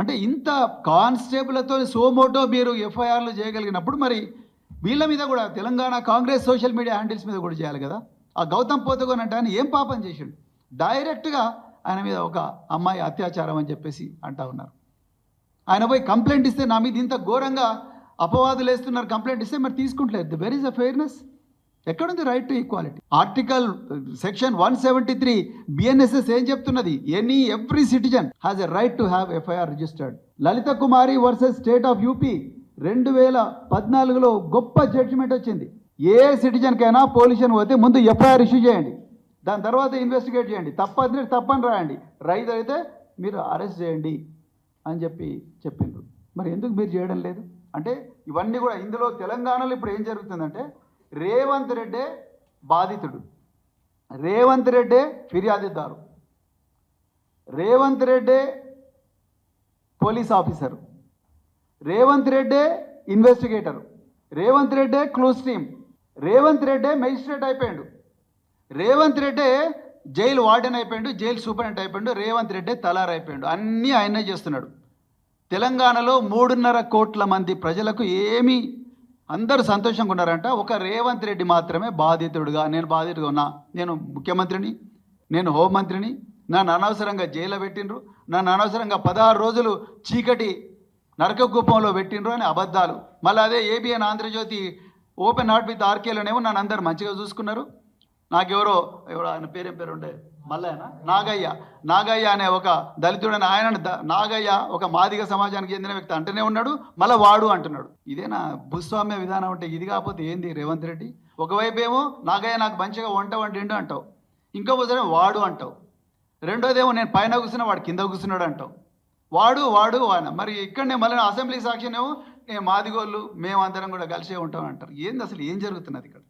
అంటే ఇంత కానిస్టేబుల్తో సోమోటో మీరు ఎఫ్ఐఆర్లు చేయగలిగినప్పుడు మరి వీళ్ళ మీద కూడా Telangana Congress social media handles మీద కూడా చేయాలి కదా. ఆ గౌతమ్ పోతగోన్ అంటే ఆయన ఏం పాపం చేసిండు? డైరెక్ట్గా ఆయన మీద ఒక అమ్మాయి అత్యాచారం అని చెప్పేసి అంటా ఉన్నారు. ఆయన పోయి కంప్లైంట్ ఇస్తే నా మీద ఇంత ఘోరంగా అపవాదులు వేస్తున్నారు, కంప్లైంట్ ఇస్తే మరి తీసుకుంటలేదు. Where is a fairness? ఎక్కడుంది right to equality? Article section 173 BNSS ఏం చెప్తున్నది? Every citizen has a right to have FIR registered. Lalita Kumari versus state of UP 2014లో గొప్ప జడ్జిమెంట్ వచ్చింది. ఏ సిటిజన్కైనా పోలీసుని పోతే ముందు ఎఫ్ఐఆర్ ఇష్యూ చేయండి, దాని తర్వాత ఇన్వెస్టిగేట్ చేయండి, తప్పని రాయండి, రైట్ అయితే మీరు అరెస్ట్ చేయండి అని చెప్పిండ్రు. మరి ఎందుకు మీరు చేయడం లేదు? అంటే ఇవన్నీ కూడా ఇందులో తెలంగాణలో ఇప్పుడు ఏం జరుగుతుందంటే రేవంత్ రెడ్డే బాధితుడు, రేవంత్ రెడ్డే ఫిర్యాదుదారు, రేవంత్ రెడ్డే పోలీస్ ఆఫీసరు, రేవంత్ రెడ్డే ఇన్వెస్టిగేటరు, రేవంత్ రెడ్డే క్లోజ్ టీమ్, రేవంత్ రెడ్డే మెజిస్ట్రేట్ అయిపోయాడు, రేవంత్ రెడ్డే జైలు వార్డెన్ అయిపోయాడు, జైలు సూపరింటెండెంట్ అయిపోయాడు, రేవంత్ రెడ్డే తలార్ అయిపోయాడు. అన్నీ ఆయనే చేస్తున్నాడు. తెలంగాణలో 3.5 కోట్ల మంది ప్రజలకు ఏమీ అందరూ సంతోషంగా ఉన్నారంట. ఒక రేవంత్ రెడ్డి మాత్రమే బాధితుడుగా, నేను బాధితుడుగా ఉన్నా, నేను ముఖ్యమంత్రిని, నేను హోంమంత్రిని, నన్ను అనవసరంగా జైల్లో పెట్టిండ్రు, నన్ను అనవసరంగా 16 రోజులు చీకటి నరక కుప్పంలో పెట్టిండ్రు అని అబద్ధాలు. మళ్ళీ అదే ABN Andhra Jyothi open heart with ఆర్కేలోనేమో నన్ను అందరు మంచిగా చూసుకున్నారు. నాకెవరో ఆయన పేరు ఉండే మల్లయ్యనా నాగయ్య అనే ఒక దళితుడని ఆయన నాగయ్య ఒక మాదిగ సమాజానికి చెందిన వ్యక్తి అంటూనే ఉన్నాడు, మళ్ళీ వాడు అంటున్నాడు. ఇదేనా భూస్వామ్య విధానం? అంటే ఇది కాకపోతే ఏంది రేవంత్ రెడ్డి? ఒకవైపు ఏమో నాగయ్య నాకు మంచిగా వంట వండిండు అంటావు, ఇంకోసారి వాడు అంటావు, రెండోదేమో నేను పైన కూర్చున్నా వాడు కింద కూర్చున్నాడు అంటావు. వాడు ఆయన మరి ఇక్కడనే మళ్ళీ అసెంబ్లీ సాక్షినేమో మాదిగోళ్ళు మేమందరం కూడా కలిసే ఉంటాం అంటారు. ఏంది అసలు ఏం జరుగుతున్నది ఇక్కడ?